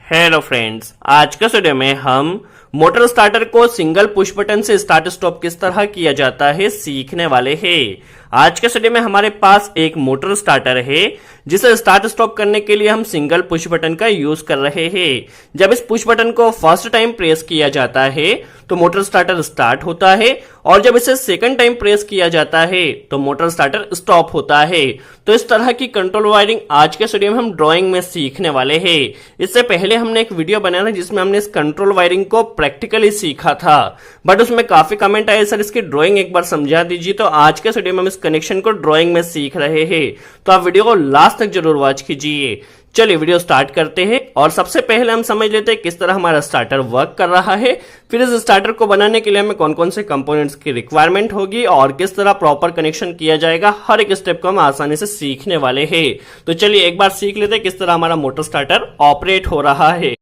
Hello friends, आज के video में हम मोटर स्टार्टर को सिंगल पुश बटन से स्टार्ट स्टॉप किस तरह किया जाता है सीखने वाले हैं। आज के वीडियो में हमारे पास एक मोटर स्टार्टर है जिसे स्टार्ट स्टॉप करने के लिए हम सिंगल पुश बटन का यूज कर रहे हैं। जब इस पुश बटन को फर्स्ट टाइम प्रेस किया जाता है तो मोटर स्टार्टर स्टार्ट होता है और जब इसे सेकंड टाइम प्रेस किया जाता है तो मोटर स्टार्टर स्टॉप होता है। तो इस तरह की कंट्रोल वायरिंग आज के वीडियो में हम ड्राइंग में सीखने वाले हैं। इससे पहले हमने एक वीडियो बनाया था जिसमें हमने इस कंट्रोल वायरिंग को प्रैक्टिकली सीखा था, बट उसमें काफी कमेंट आए, सर इसकी ड्राइंग एक बार समझा दीजिए। तो आज के वीडियो में हम इस कनेक्शन को ड्राइंग में सीख रहे हैं, तो आप वीडियो को लास्ट तक जरूर वॉच कीजिए। चलिए वीडियो स्टार्ट करते हैं और सबसे पहले हम समझ लेते हैं किस तरह हमारा स्टार्टर वर्क कर रहा है। फिर इस स्टार्टर को बनाने के लिए हमें कौन कौन से कंपोनेंट्स की रिक्वायरमेंट होगी और किस तरह प्रॉपर कनेक्शन किया जाएगा, हर एक स्टेप को हम आसानी से सीखने वाले हैं। तो चलिए एक बार सीख लेते हैं किस तरह हमारा मोटर स्टार्टर ऑपरेट हो रहा है।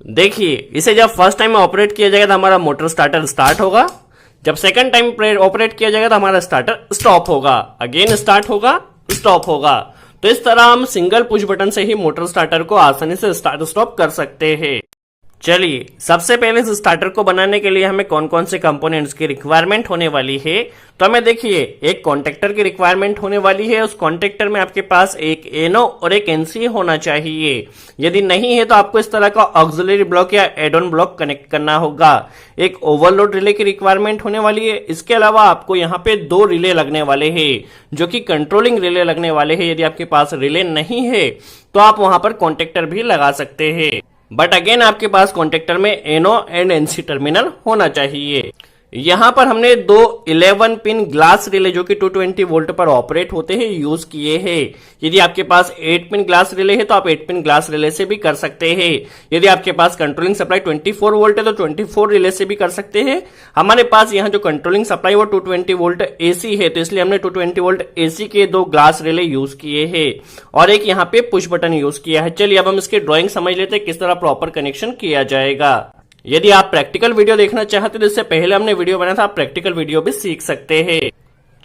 देखिए, इसे जब फर्स्ट टाइम ऑपरेट किया जाएगा तो हमारा मोटर स्टार्टर स्टार्ट होगा। जब सेकंड टाइम ऑपरेट किया जाएगा तो हमारा स्टार्टर स्टॉप होगा, अगेन स्टार्ट होगा, स्टॉप होगा। तो इस तरह हम सिंगल पुश बटन से ही मोटर स्टार्टर को आसानी से स्टार्ट स्टॉप कर सकते हैं। चलिए सबसे पहले इस स्टार्टर को बनाने के लिए हमें कौन कौन से कंपोनेंट्स की रिक्वायरमेंट होने वाली है। तो हमें देखिए एक कॉन्टेक्टर की रिक्वायरमेंट होने वाली है। उस कॉन्टेक्टर में आपके पास एक एनो और एक एनसी होना चाहिए। यदि नहीं है तो आपको इस तरह का ऑक्सिलरी ब्लॉक या एड ऑन ब्लॉक कनेक्ट करना होगा। एक ओवरलोड रिले की रिक्वायरमेंट होने वाली है। इसके अलावा आपको यहाँ पे दो रिले लगने वाले हैं जो कि कंट्रोलिंग रिले लगने वाले हैं। यदि आपके पास रिले नहीं है तो आप वहां पर कॉन्टेक्टर भी लगा सकते हैं, बट अगेन आपके पास कॉन्टेक्टर में एनो एंड एनसी टर्मिनल होना चाहिए। यहां पर हमने दो 11 पिन ग्लास रिले जो कि 220 वोल्ट पर ऑपरेट होते हैं यूज किए हैं। यदि आपके पास 8 पिन ग्लास रिले है तो आप 8 पिन ग्लास रिले से भी कर सकते हैं। यदि आपके पास कंट्रोलिंग सप्लाई 24 वोल्ट है तो 24 रिले से भी कर सकते हैं। हमारे पास यहाँ जो कंट्रोलिंग सप्लाई वो 220 वोल्ट एसी है, तो इसलिए हमने 220 वोल्ट एसी के दो ग्लास रिले यूज किए हैं और एक यहाँ पे पुश बटन यूज किया है। चलिए अब हम इसकी ड्रॉइंग समझ लेते हैं किस तरह प्रॉपर कनेक्शन किया जाएगा। यदि आप प्रैक्टिकल वीडियो देखना चाहते तो इससे पहले हमने वीडियो बनाया था, आप प्रैक्टिकल वीडियो भी सीख सकते हैं।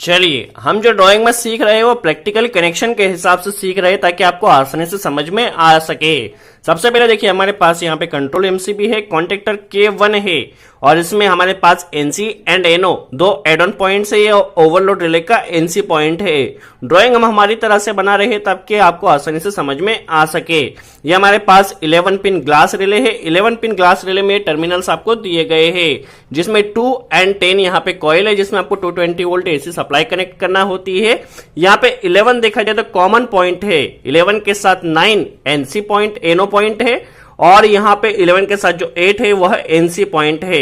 चलिए हम जो ड्राइंग में सीख रहे हैं वो प्रैक्टिकल कनेक्शन के हिसाब से सीख रहे हैं ताकि आपको आसानी से समझ में आ सके। सबसे पहले देखिए हमारे पास यहाँ पे कंट्रोल एमसीबी है, कॉन्टेक्टर K1 है और इसमें हमारे पास एनसी एंड एनो दो एड ऑन पॉइंट है। ये ओवरलोड रिले का एनसी पॉइंट है। ड्राइंग हम हमारी तरह से बना रहे हैं ताकि आपको आसानी से समझ में आ सके। ये हमारे पास 11 पिन ग्लास रिले है। 11 पिन ग्लास रिले में टर्मिनल्स आपको दिए गए हैं जिसमें 2 एंड 10 यहाँ पे कॉइल है जिसमें आपको 220 वोल्ट एसी सप्लाई कनेक्ट करना होती है। यहाँ पे 11 देखा जाए तो कॉमन पॉइंट है। 11 के साथ 9 एनसी पॉइंट एनो पॉइंट है और यहाँ पे 11 के साथ जो 8 है वह एनसी पॉइंट है।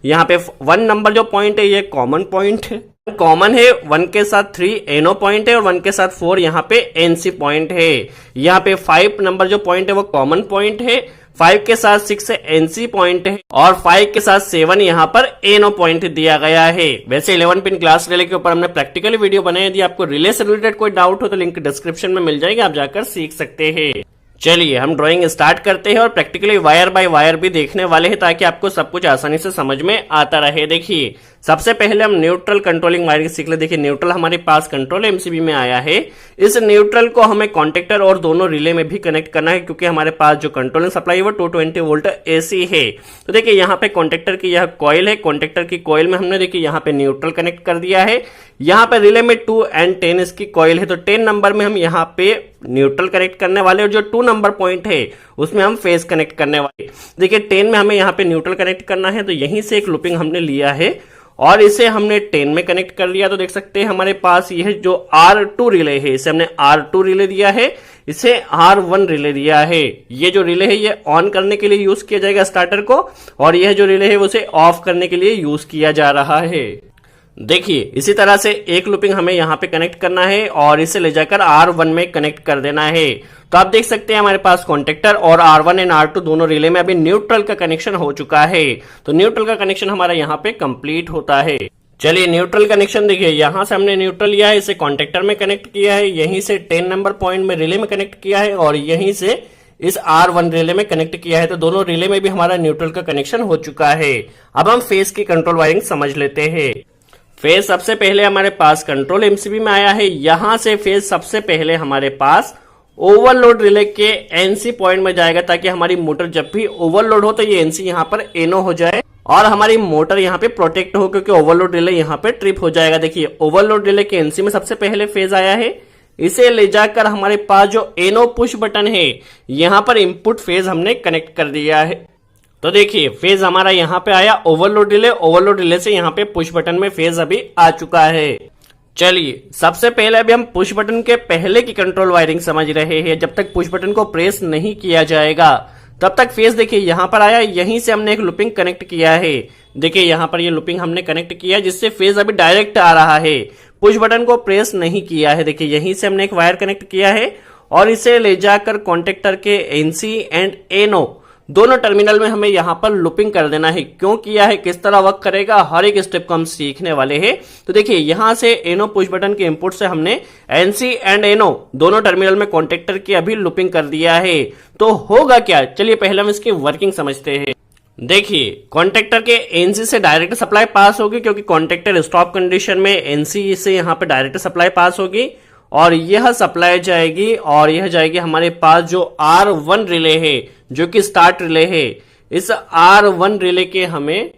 यहाँ पे 1 नंबर जो पॉइंट है ये कॉमन पॉइंट है, कॉमन है। 1 के साथ 3 एनो पॉइंट है और 1 के साथ 4 यहाँ पे एनसी पॉइंट है। यहाँ पे 5 नंबर जो पॉइंट है वो कॉमन पॉइंट है। 5 के साथ 6 एनसी पॉइंट है और 5 के साथ 7 यहाँ पर एनो पॉइंट दिया गया है। वैसे 11 पिन ग्लास रिले के ऊपर हमने प्रैक्टिकली वीडियो बनाया। यदि आपको रिले से रिलेटेड कोई डाउट हो तो लिंक डिस्क्रिप्शन में मिल जाएगा, आप जाकर सीख सकते हैं। चलिए हम ड्राइंग स्टार्ट करते हैं और प्रैक्टिकली वायर बाय वायर भी देखने वाले हैं ताकि आपको सब कुछ आसानी से समझ में आता रहे। देखिए सबसे पहले हम न्यूट्रल कंट्रोलिंग वायरिंग सीख ले। देखिए न्यूट्रल हमारे पास कंट्रोल एमसीबी में आया है। इस न्यूट्रल को हमें कॉन्टेक्टर और दोनों रिले में भी कनेक्ट करना है क्योंकि हमारे पास जो कंट्रोलिंग सप्लाई है वो 220 वोल्ट एसी है। तो देखिए यहाँ पे कॉन्टेक्टर की यह कॉइल है। कॉन्टेक्टर की कॉइल में हमने देखिए यहाँ पे न्यूट्रल कनेक्ट कर दिया है। यहाँ पे रिले में 2 एंड 10 इसकी कॉइल है, तो 10 नंबर में हम यहाँ पे न्यूट्रल कनेक्ट करने वाले और जो 2 नंबर पॉइंट है उसमें हम फेज कनेक्ट करने वाले। देखिए 10 में हमें यहाँ पे न्यूट्रल कनेक्ट करना है, तो यहीं से एक लूपिंग हमने लिया है और इसे हमने 10 में कनेक्ट कर लिया। तो देख सकते हैं हमारे पास यह जो R2 रिले है इसे हमने R2 रिले दिया है, इसे R1 रिले दिया है। ये जो रिले है ये ऑन करने के लिए यूज किया जाएगा स्टार्टर को और यह जो रिले है उसे ऑफ करने के लिए यूज किया जा रहा है। देखिए इसी तरह से एक लूपिंग हमें यहाँ पे कनेक्ट करना है और इसे ले जाकर R1 में कनेक्ट कर देना है। तो आप देख सकते हैं हमारे पास कॉन्टेक्टर और R1 एंड R2 दोनों रिले में अभी न्यूट्रल का कनेक्शन हो चुका है। तो न्यूट्रल का कनेक्शन हमारा यहाँ पे कंप्लीट होता है। चलिए न्यूट्रल कनेक्शन देखिए, यहाँ से हमने न्यूट्रल लिया है, इसे कॉन्टेक्टर में कनेक्ट किया है, यहीं से 10 नंबर पॉइंट में रिले में कनेक्ट किया है और यहीं से इस R1 रिले में कनेक्ट किया है। तो दोनों रिले में भी हमारा न्यूट्रल का कनेक्शन हो चुका है। अब हम फेज की कंट्रोल वायरिंग समझ लेते हैं। फेज सबसे पहले हमारे पास कंट्रोल एमसीबी में आया है। यहां से फेज सबसे पहले हमारे पास ओवरलोड रिले के एनसी पॉइंट में जाएगा, ताकि हमारी मोटर जब भी ओवरलोड हो तो ये एनसी यहाँ पर एनो हो जाए और हमारी मोटर यहाँ पे प्रोटेक्ट हो, क्योंकि ओवरलोड रिले यहाँ पे ट्रिप हो जाएगा। देखिए ओवरलोड रिले के एनसी में सबसे पहले फेज आया है, इसे ले जाकर हमारे पास जो एनो पुश बटन है यहाँ पर इनपुट फेज हमने कनेक्ट कर दिया है। तो देखिए फेज हमारा यहाँ पे आया ओवरलोड रिले से यहाँ पे पुश बटन में फेज अभी आ चुका है। चलिए सबसे पहले अभी हम पुश बटन के पहले की कंट्रोल वायरिंग समझ रहे हैं। जब तक पुश बटन को प्रेस नहीं किया जाएगा तब तक फेज देखिए यहाँ पर आया, यहीं से हमने एक लूपिंग कनेक्ट किया है। देखिए यहाँ पर ये लूपिंग हमने कनेक्ट किया जिससे फेज अभी डायरेक्ट आ रहा है, पुश बटन को प्रेस नहीं किया है। देखिए यहीं से हमने एक वायर कनेक्ट किया है और इसे ले जाकर कॉन्टेक्टर के एनसी एंड एनो दोनों टर्मिनल में हमें यहाँ पर लूपिंग कर देना है। क्यों किया है, किस तरह वर्क करेगा, हर एक स्टेप को हम सीखने वाले हैं। तो देखिए यहाँ से एनो पुश बटन के इनपुट से हमने एनसी एंड एनो दोनों टर्मिनल में कॉन्टेक्टर की अभी लूपिंग कर दिया है। तो होगा क्या, चलिए पहले हम इसकी वर्किंग समझते हैं। देखिए कॉन्टेक्टर के एनसी से डायरेक्ट सप्लाई पास होगी, क्योंकि कॉन्टेक्टर स्टॉप कंडीशन में एनसी से यहाँ पे डायरेक्ट सप्लाई पास होगी और यह सप्लाई जाएगी और यह जाएगी हमारे पास जो R1 रिले है जो कि स्टार्ट रिले है। इस R1 रिले के हमें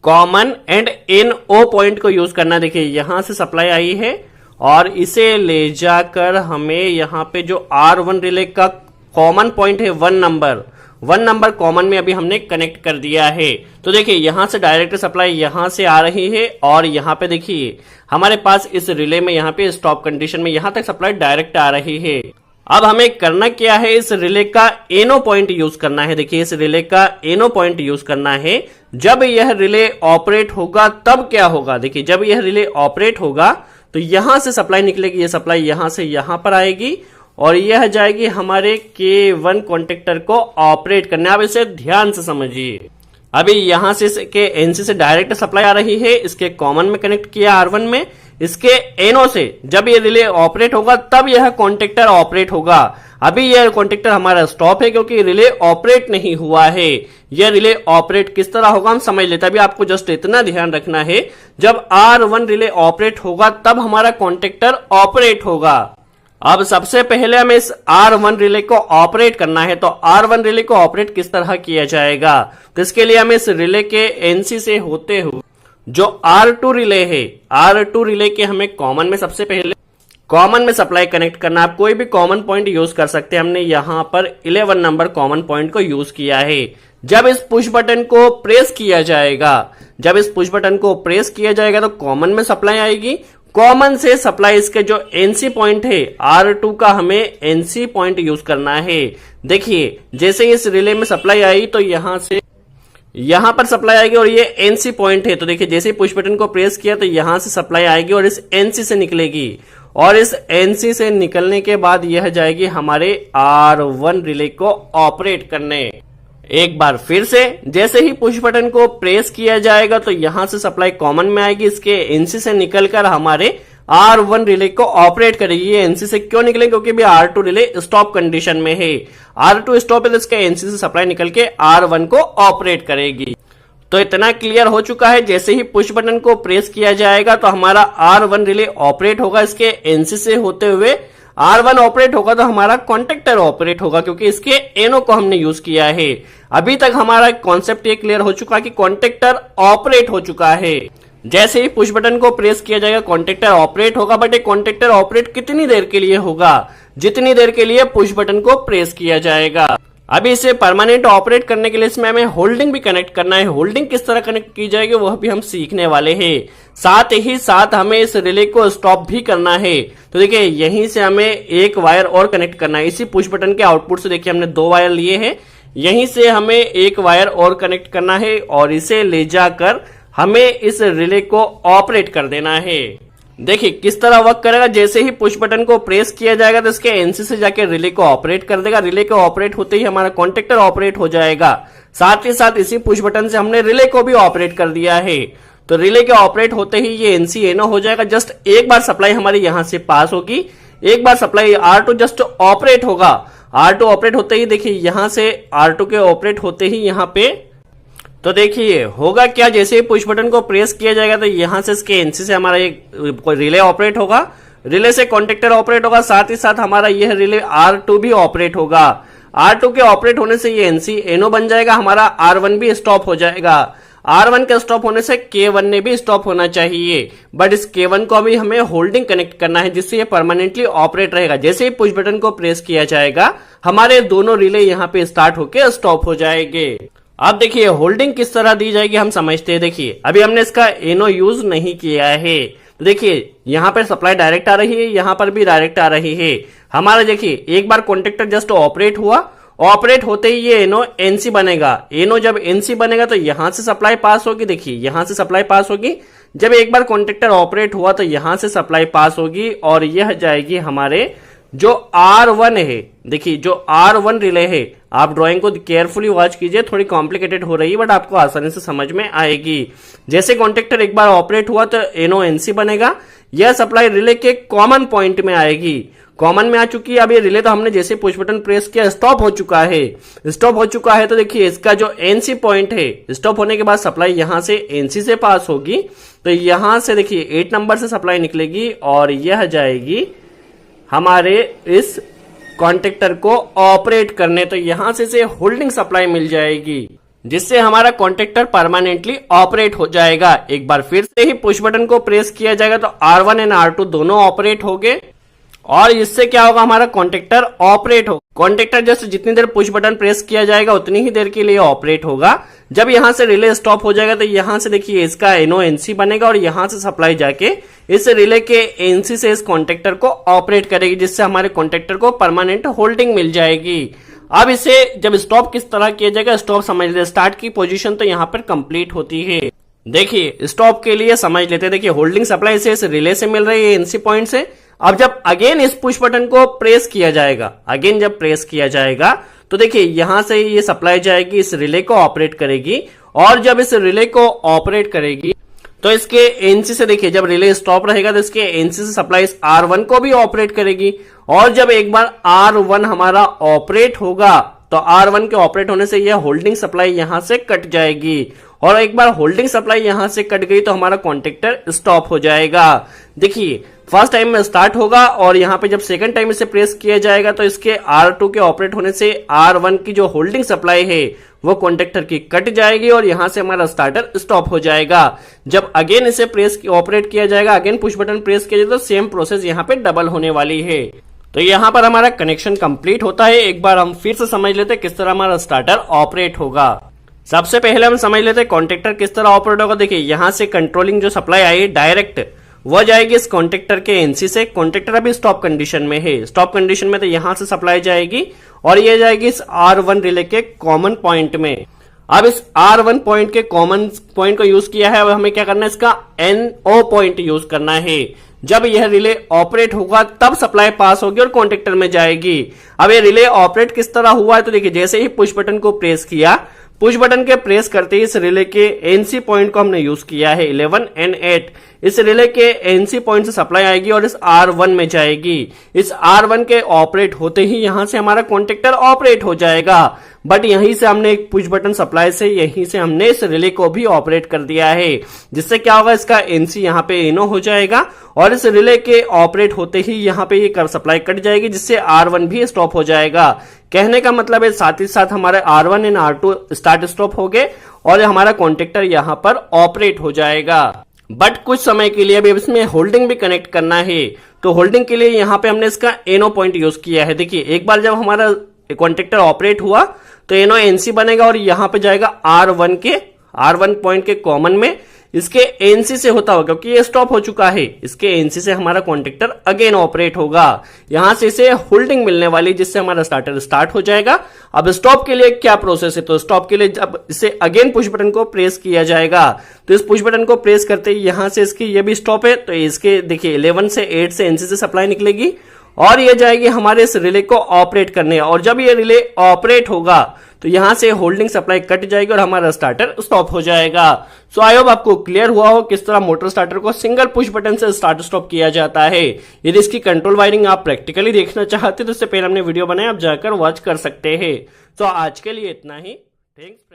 कॉमन एंड NO पॉइंट को यूज करना। देखिए यहां से सप्लाई आई है और इसे ले जाकर हमें यहाँ पे जो R1 रिले का कॉमन पॉइंट है 1 नंबर कॉमन में अभी हमने कनेक्ट कर दिया है। तो देखिए यहां से डायरेक्ट सप्लाई यहां से आ रही है और यहाँ पे देखिए हमारे पास इस रिले में यहाँ पे स्टॉप कंडीशन में यहां तक सप्लाई डायरेक्ट आ रही है। अब हमें करना क्या है, इस रिले का एनो पॉइंट यूज करना है। देखिए इस रिले का एनो पॉइंट यूज करना है। जब यह रिले ऑपरेट होगा तब क्या होगा, देखिए जब यह रिले ऑपरेट होगा तो यहां से सप्लाई निकलेगी, ये सप्लाई यहां से यहां पर आएगी और यह जाएगी हमारे K1 कॉन्टेक्टर को ऑपरेट करने। आप इसे ध्यान से समझिए। अभी यहां से इसके एनसी से डायरेक्ट सप्लाई आ रही है, इसके कॉमन में कनेक्ट किया R1 में, इसके एनो से जब ये रिले ऑपरेट होगा तब यह कॉन्टेक्टर ऑपरेट होगा। अभी यह कॉन्टेक्टर हमारा स्टॉप है क्योंकि रिले ऑपरेट नहीं हुआ है। यह रिले ऑपरेट किस तरह होगा हम समझ लेते हैं। अभी आपको जस्ट इतना ध्यान रखना है, जब R1 रिले ऑपरेट होगा तब हमारा कॉन्टेक्टर ऑपरेट होगा। अब सबसे पहले हमें इस R1 रिले को ऑपरेट करना है। तो R1 रिले को ऑपरेट किस तरह किया जाएगा, तो इसके लिए हमें इस रिले के एनसी से होते हुए जो R2 रिले है, R2 रिले के हमें कॉमन में सबसे पहले कॉमन में सप्लाई कनेक्ट करना। आप कोई भी कॉमन पॉइंट यूज कर सकते हैं। हमने यहां पर 11 नंबर कॉमन पॉइंट को यूज किया है। जब इस पुश बटन को प्रेस किया जाएगा, तो कॉमन में सप्लाई आएगी। कॉमन से सप्लाई इसके जो एनसी पॉइंट है R2 का हमें एनसी पॉइंट यूज करना है। देखिए जैसे ही इस रिले में सप्लाई आई तो यहां पर सप्लाई आएगी और ये एनसी पॉइंट है। तो देखिए जैसे ही पुश बटन को प्रेस किया तो यहां से सप्लाई आएगी और इस एनसी से निकलेगी और इस एनसी से निकलने के बाद यह जाएगी हमारे R1 रिले को ऑपरेट करने। एक बार फिर से जैसे ही पुश बटन को प्रेस किया जाएगा तो यहां से सप्लाई कॉमन में आएगी, इसके एनसी से निकलकर हमारे R1 रिले को ऑपरेट करेगी। ये एनसी से क्यों निकले, क्योंकि भी R2 रिले स्टॉप कंडीशन में है। R2 स्टॉप है तो इसके एनसी से सप्लाई निकल के R1 को ऑपरेट करेगी। तो इतना क्लियर हो चुका है। जैसे ही पुश बटन को प्रेस किया जाएगा तो हमारा R1 रिले ऑपरेट होगा, इसके एनसी से होते हुए R1 ऑपरेट होगा तो हमारा कॉन्टेक्टर ऑपरेट होगा, क्योंकि इसके एनो को हमने यूज किया है। अभी तक हमारा कॉन्सेप्ट ये क्लियर हो चुका है कि कॉन्टेक्टर ऑपरेट हो चुका है। जैसे ही पुश बटन को प्रेस किया जाएगा कॉन्टेक्टर ऑपरेट होगा, बट ये कॉन्टेक्टर ऑपरेट कितनी देर के लिए होगा, जितनी देर के लिए पुश बटन को प्रेस किया जाएगा। अभी इसे परमानेंट ऑपरेट करने के लिए इसमें हमें होल्डिंग भी कनेक्ट करना है। होल्डिंग किस तरह कनेक्ट की जाएगी वह भी हम सीखने वाले हैं। साथ ही साथ हमें इस रिले को स्टॉप भी करना है। तो देखिए यहीं से हमें एक वायर और कनेक्ट करना है। इसी पुश बटन के आउटपुट से देखिए हमने 2 वायर लिए हैं, यहीं से हमें एक वायर और कनेक्ट करना है और इसे ले जाकर हमें इस रिले को ऑपरेट कर देना है। देखिए किस तरह वर्क करेगा। जैसे ही पुश बटन को प्रेस किया जाएगा तो इसके एनसी से जाके रिले को ऑपरेट कर देगा। रिले को ऑपरेट होते ही हमारा कॉन्टेक्टर ऑपरेट हो जाएगा। साथ ही साथ इसी पुश बटन से हमने रिले को भी ऑपरेट कर दिया है। तो रिले के ऑपरेट होते ही ये एनसी एनो हो जाएगा। जस्ट एक बार सप्लाई हमारी यहां से पास होगी, एक बार सप्लाई R2 जस्ट ऑपरेट होगा। R2 ऑपरेट होते ही देखिए यहां से R2 के ऑपरेट होते ही यहां पे तो देखिए होगा क्या, जैसे ही पुश बटन को प्रेस किया जाएगा तो यहां से इसके एनसी से हमारा एक रिले ऑपरेट होगा। रिले से कॉन्टेक्टर ऑपरेट होगा, साथ ही साथ हमारा यह रिले R2 भी ऑपरेट होगा। R2 के ऑपरेट होने से ये NC NO बन जाएगा, हमारा R1 भी स्टॉप हो जाएगा। R1 के स्टॉप होने से K1 ने भी स्टॉप होना चाहिए, बट इस K1 को अभी हमें होल्डिंग कनेक्ट करना है जिससे ये परमानेंटली ऑपरेट रहेगा। जैसे ही पुश बटन को प्रेस किया जाएगा हमारे दोनों रिले यहाँ पे स्टार्ट होके स्टॉप हो जाएंगे। अब देखिए होल्डिंग किस तरह दी जाएगी हम समझते हैं। देखिए अभी हमने इसका NO यूज नहीं किया है, तो देखिए यहाँ पर सप्लाई डायरेक्ट आ रही है, यहाँ पर भी डायरेक्ट आ रही है। हमारा देखिए एक बार कॉन्टेक्टर जस्ट ऑपरेट हुआ, ऑपरेट होते ही ये NO NC बनेगा। NO जब NC बनेगा तो यहां से सप्लाई पास होगी, देखिए यहां से सप्लाई पास होगी। जब एक बार कॉन्टेक्टर ऑपरेट हुआ तो यहां से सप्लाई पास होगी और यह जाएगी हमारे जो R1 है। देखिए जो R1 रिले है, आप ड्राइंग को केयरफुली वॉच कीजिए, थोड़ी कॉम्प्लिकेटेड हो रही है बट आपको आसानी से समझ में आएगी। जैसे कॉन्टेक्टर एक बार ऑपरेट हुआ तो NO NC बनेगा, यह सप्लाई रिले के कॉमन पॉइंट में आएगी। कॉमन में आ चुकी है। अब ये रिले तो हमने जैसे पुश बटन प्रेस किया स्टॉप हो चुका है, स्टॉप हो चुका है। तो देखिए इसका जो NC पॉइंट है, स्टॉप होने के बाद सप्लाई यहां से NC से पास होगी, तो यहां से देखिए 8 नंबर से सप्लाई निकलेगी और यह जाएगी हमारे इस कॉन्टेक्टर को ऑपरेट करने। तो यहां से इसे होल्डिंग सप्लाई मिल जाएगी जिससे हमारा कॉन्टेक्टर परमानेंटली ऑपरेट हो जाएगा। एक बार फिर से ही पुश बटन को प्रेस किया जाएगा तो R1 एंड R2 दोनों ऑपरेट हो गए और इससे क्या होगा, हमारा कॉन्टेक्टर ऑपरेट होगा। कॉन्टेक्टर जस्ट जितनी देर पुश बटन प्रेस किया जाएगा उतनी ही देर के लिए ऑपरेट होगा। जब यहां से रिले स्टॉप हो जाएगा तो यहां से देखिए इसका NO NC बनेगा और यहां से सप्लाई जाके इस रिले के NC से इस कॉन्टेक्टर को ऑपरेट करेगी जिससे हमारे कॉन्टेक्टर को परमानेंट होल्डिंग मिल जाएगी। अब इसे जब स्टॉप किस तरह किया जाएगा, स्टॉप समझ लेते। स्टार्ट की पोजीशन तो यहाँ पर कंप्लीट होती है। देखिए स्टॉप के लिए समझ लेते हैं। देखिए होल्डिंग सप्लाई से इस रिले से मिल रही है NC पॉइंट से। अब जब अगेन इस पुश बटन को प्रेस किया जाएगा, अगेन जब प्रेस किया जाएगा तो देखिए यहां से ये सप्लाई जाएगी, इस रिले को ऑपरेट करेगी और जब इस रिले को ऑपरेट करेगी तो इसके NC से देखिए जब रिले स्टॉप रहेगा तो इसके NC से सप्लाई इस R1 को भी ऑपरेट करेगी और जब एक बार R1 हमारा ऑपरेट होगा तो R1 के ऑपरेट होने से यह होल्डिंग सप्लाई यहां से कट जाएगी और एक बार होल्डिंग सप्लाई यहां से कट गई तो हमारा कॉन्टेक्टर स्टॉप हो जाएगा। देखिए फर्स्ट टाइम में स्टार्ट होगा और यहाँ पे जब सेकंड टाइम इसे प्रेस किया जाएगा तो इसके R2 के ऑपरेट होने से R1 की जो होल्डिंग सप्लाई है वो कॉन्टेक्टर की कट जाएगी और यहां से हमारा स्टार्टर स्टॉप हो जाएगा। जब अगेन इसे प्रेस ऑपरेट किया जाएगा, अगेन पुश बटन प्रेस किया जाएगा तो सेम प्रोसेस यहाँ पे डबल होने वाली है। तो यहाँ पर हमारा कनेक्शन कंप्लीट होता है। एक बार हम फिर से समझ लेते किस तरह हमारा स्टार्टर ऑपरेट होगा। सबसे पहले हम समझ लेते कॉन्टेक्टर किस तरह ऑपरेट होगा। देखिए यहाँ से कंट्रोलिंग जो सप्लाई आई डायरेक्ट वो जाएगी इस कॉन्टेक्टर के NC से। कॉन्टेक्टर अभी स्टॉप कंडीशन में है, स्टॉप कंडीशन में तो यहां से सप्लाई जाएगी और ये जाएगी इस R1 रिले के कॉमन पॉइंट में। अब इस R1 पॉइंट के कॉमन पॉइंट को यूज किया है, अब हमें क्या करना है, इसका NO पॉइंट यूज करना है। जब यह रिले ऑपरेट होगा तब सप्लाई पास होगी और कॉन्टेक्टर में जाएगी। अब ये रिले ऑपरेट किस तरह हुआ है तो देखिए जैसे ही पुश बटन को प्रेस किया, पुश बटन के प्रेस करते ही इस रिले के NC पॉइंट को हमने यूज किया है 11 and 8। इस रिले के NC पॉइंट से सप्लाई आएगी और इस R1 में जाएगी। इस R1 के ऑपरेट होते ही यहां से हमारा कॉन्टेक्टर ऑपरेट हो जाएगा, बट यहीं से हमने एक पुश बटन सप्लाई से यहीं से हमने इस रिले को भी ऑपरेट कर दिया है जिससे क्या होगा, इसका NC यहाँ पे NO हो जाएगा और इस रिले के ऑपरेट होते ही यहाँ पे ये सप्लाई कट जाएगी जिससे R1 भी स्टॉप हो जाएगा। कहने का मतलब है साथ ही साथ हमारे R1 and R2 start stop हो गए और हमारा कॉन्टेक्टर यहाँ पर ऑपरेट हो जाएगा। बट कुछ समय के लिए अभी इसमें होल्डिंग भी कनेक्ट करना है, तो होल्डिंग के लिए यहाँ पे हमने इसका NO पॉइंट यूज किया है। देखिए एक बार जब हमारा कॉन्टेक्टर ऑपरेट हुआ तो NO NC बनेगा और यहाँ पे जाएगा R1 पॉइंट के कॉमन में, इसके NC से होता होगा क्योंकि ये स्टॉप हो चुका है। इसके NC से हमारा कॉन्टेक्टर अगेन ऑपरेट होगा, यहां से इसे होल्डिंग मिलने वाली जिससे हमारा स्टार्टर स्टार्ट हो जाएगा। अब स्टॉप के लिए क्या प्रोसेस है, तो स्टॉप के लिए जब इसे अगेन पुश बटन को प्रेस किया जाएगा तो इस पुश बटन को प्रेस करते ही यहां से इसकी ये भी स्टॉप है तो इसके देखिए 11 से 8 से NC से सप्लाई निकलेगी और ये जाएगी हमारे इस रिले को ऑपरेट करने। और जब ये रिले ऑपरेट होगा तो यहां से होल्डिंग सप्लाई कट जाएगी और हमारा स्टार्टर स्टॉप हो जाएगा। सो आई होप आपको क्लियर हुआ हो किस तरह मोटर स्टार्टर को सिंगल पुश बटन से स्टार्ट स्टॉप किया जाता है। यदि इसकी कंट्रोल वायरिंग आप प्रैक्टिकली देखना चाहते तो इससे पहले हमने वीडियो बनाया, आप जाकर वॉच कर सकते हैं। तो आज के लिए इतना ही। थैंक्स।